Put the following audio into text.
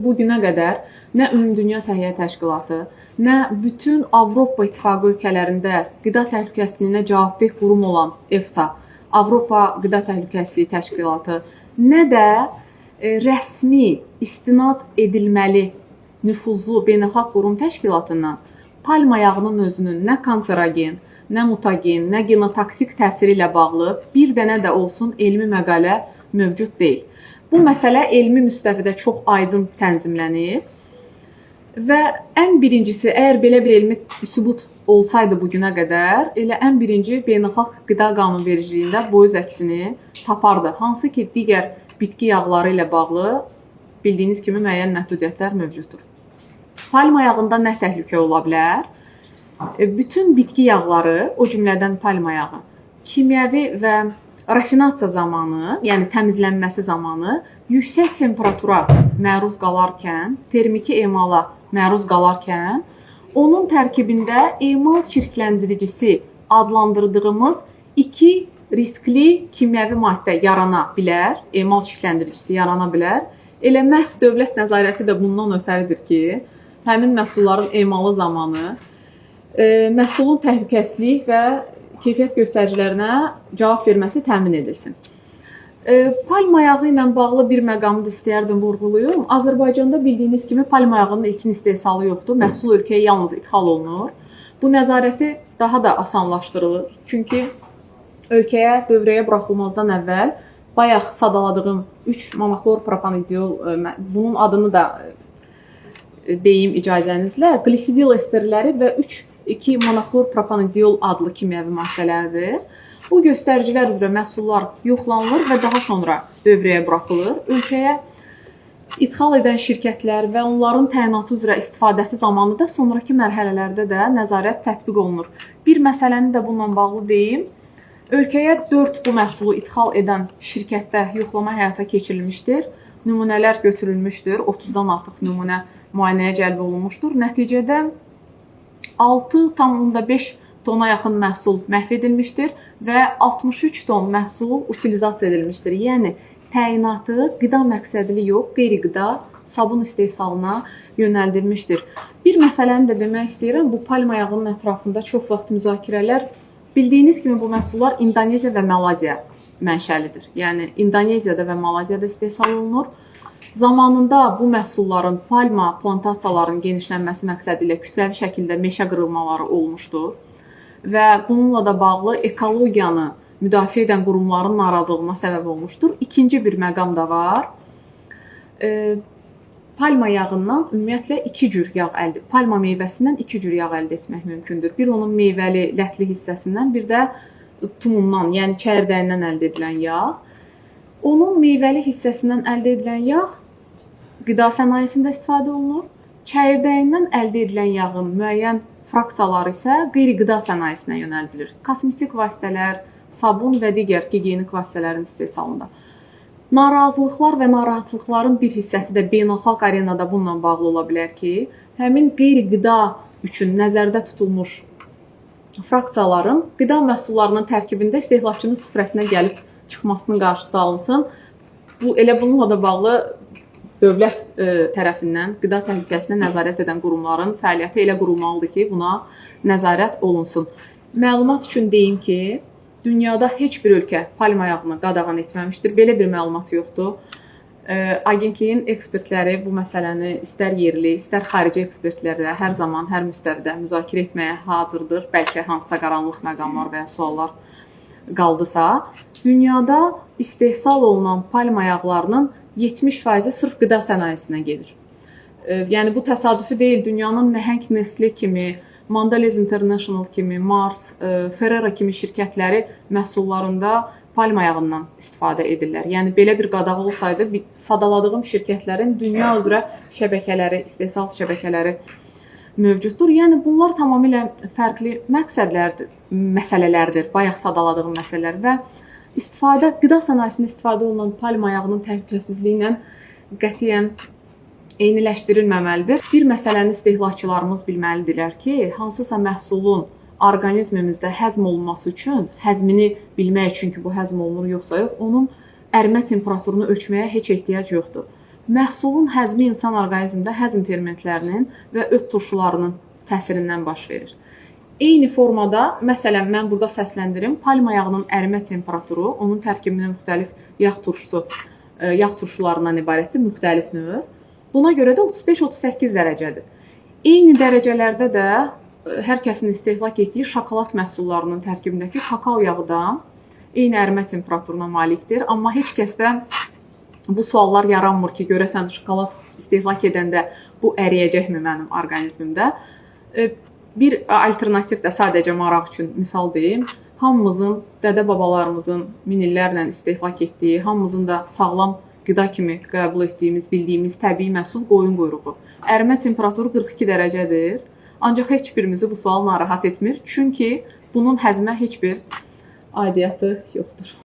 Bugünə qədər nə Ümumdünya Səhiyyə Təşkilatı, nə bütün Avropa İttifaqı ölkələrində qida təhlükəsizliyinə cavabdeh qurum olan EFSA, Avropa Qida Təhlükəsizliyi Təşkilatı, nə də rəsmi istinad edilməli nüfuzlu beynəlxalq qurum təşkilatından palma yağının özünün nə kanserogen, nə mutagen, nə genotoksik təsiri ilə bağlı bir dənə də olsun elmi məqalə mövcud deyil. Bu məsələ elmi müstəvidə çox aydın tənzimlənir və ən birincisi, əgər belə bir elmi sübut olsaydı bugünə qədər, elə ən birinci beynəlxalq qida qanunvericiliyində bu öz əksini tapardı. Hansı ki, digər bitki yağları ilə bağlı bildiyiniz kimi müəyyən məhdudiyyətlər mövcuddur. Palma yağında nə təhlükə ola bilər? Bütün bitki yağları, o cümlədən palma yağı, kimyəvi və rafinasiya zamanı, yəni təmizlənməsi zamanı yüksək temperatura məruz qalarkən, termiki emala məruz qalarkən, onun tərkibində emal çirkləndiricisi adlandırdığımız iki riskli kimyəvi maddə yarana bilər, emal çirkləndiricisi yarana bilər. Elə məhz dövlət nəzarəti də bundan ötəridir ki, həmin məhsulların emalı zamanı məhsulun təhlükəsizlik və keyfiyyət göstəricilərinə cavab verməsi təmin edilsin. Palma yağı ilə bağlı bir məqamı da istəyərdim vurğulayım. Azərbaycanda bildiyiniz kimi palma yağının ilkin istehsalı yoxdur. Məhsul ölkəyə yalnız ixal olunur. Bu nəzarəti daha da asanlaşdırılır. Çünki ölkəyə dövrəyə buraxılmazdan əvvəl bayaq sadaladığım 3 monoxlor propanediol, bunun adını da deyim icazənizlə, glisidil esterləri və 2 monoxlor propanediol adlı kimyəvi maddələrdir. Bu göstəricilər üzrə məhsullar yoxlanılır və daha sonra dövrəyə buraxılır. Ölkəyə idxal edən şirkətlər və onların təyinatı üzrə istifadəsi zamanı da sonraki mərhələlərdə də nəzarət tətbiq olunur. Bir məsələni də bununla bağlı deyim. Ölkəyə 4 bu məhsulu idxal edən şirkətdə yoxlama həyata keçirilmişdir. Nümunələr götürülmüşdür. 30-dan artıq nümunə müayinəyə cəlb olunmuşdur. Nəticədə 6,5 tona yaxın məhsul məhv edilmişdir və 63 ton məhsul utilizasiya edilmişdir. Yəni, təyinatı qida məqsədli yox, qeyri-qida sabun istehsalına yönəldilmişdir. Bir məsələni də demək istəyirəm, bu palma yağının ətrafında çox vaxt müzakirələr, bildiyiniz kimi bu məhsullar İndoneziya və Malayziya mənşəlidir. Yəni, İndoneziyada və Malayziyada istehsal olunur. Zamanında bu məhsulların palma plantasiyalarının genişlənməsi məqsədi ilə kütləvi şəkildə meşə qırılmaları olmuşdur və bununla da bağlı ekologiyanı müdafiə edən qurumların narazılığına səbəb olmuşdur. İkinci bir məqam da var. Palma yağından ümumiyyətlə 2 cür yağ palma meyvəsindən 2 cür yağ əldə etmək mümkündür. Bir onun meyvəli, lətli hissəsindən, bir də tumundan, yəni çəyirdəyindən əldə edilən yağ. Onun meyvəli hissəsindən əldə edilən yağ qida sənayesində istifadə olunur. Çəyirdəyindən əldə edilən yağın müəyyən fraksiyaları isə qeyri-qida sənayesinə yönəldilir. Kosmetik vasitələr, sabun və digər gigiyenik vasitələrin istehsalında. Narazılıqlar və narahatlıqların bir hissəsi də beynəlxalq arenada bununla bağlı ola bilər ki, həmin qeyri-qida üçün nəzərdə tutulmuş fraksiyaların qida məhsullarının tərkibində istehlakçının süfrəsinə gəlib çıxmasının qarşısı alınsın. Elə bununla da bağlı dövlət tərəfindən qida təhlükəsinə nəzarət edən qurumların fəaliyyəti elə qurulmalıdır ki, buna nəzarət olunsun. Məlumat üçün deyim ki, dünyada heç bir ölkə palma yağını qadağan etməmişdir. Belə bir məlumat yoxdur. Agentliyin ekspertləri bu məsələni istər yerli, istər xarici ekspertlərlə hər zaman, hər müstəvidə müzakirə etməyə hazırdır. Bəlkə hansısa qaranlıq məqamlar və ya suallar qaldısa, dünyada istehsal olunan palma yağlarının 70% sırf qida sənayesinə gedir. Yəni, bu təsadüfi deyil. Dünyanın nəhəng Nestle kimi, Mondelez International kimi, Mars, Ferrero kimi şirkətləri məhsullarında palma yağından istifadə edirlər. Yəni, belə bir qadağı olsaydı, sadaladığım şirkətlərin dünya üzrə şəbəkələri, istehsal şəbəkələri mövcuddur. Yəni, bunlar tamamilə fərqli məsələlərdir, bayaq sadaladığım məsələlər və qida sənayesində istifadə olunan palma yağının təhlükəsizliyi ilə qətiyyən eyniləşdirilməməlidir. Bir məsələni istehlakçılarımız bilməlidirlər ki, hansısa məhsulun orqanizmimizdə həzm olunması üçün, həzmini bilmək üçün ki, bu həzm olunur yoxsa yox, onun ərimə temperaturunu ölçməyə heç ehtiyac yoxdur. Məhsulun həzmi insan orqanizmində həzm fermentlərinin və öt turşularının təsirindən baş verir. Eyni formada, məsələn, mən burada səsləndirim, palma yağının ərimə temperaturu, onun tərkibində müxtəlif yağ turşularından ibarətdir, müxtəlif növ. Buna görə də 35-38 dərəcədir. Eyni dərəcələrdə də hər kəsin istehlak etdiyi şokolad məhsullarının tərkibindəki kakao yağı da eyni ərimə temperaturuna malikdir. Amma heç kəsdə bu suallar yaranmır ki, görəsən şokolad istehlak edəndə bu əriyəcəkmi mənim orqanizmimdə? Bir alternativ də sadəcə maraq üçün misal deyim. Hamımızın, dədə-babalarımızın min illərlə istehlak etdiyi, hamımızın da sağlam qida kimi qəbul etdiyimiz, bildiyimiz təbii məhsul qoyun quyruğu. Ərimə temperaturu 42 dərəcədir. Ancaq heç birimizi bu sual narahat etmir. Çünki bunun həzmə heç bir aidiyyatı yoxdur.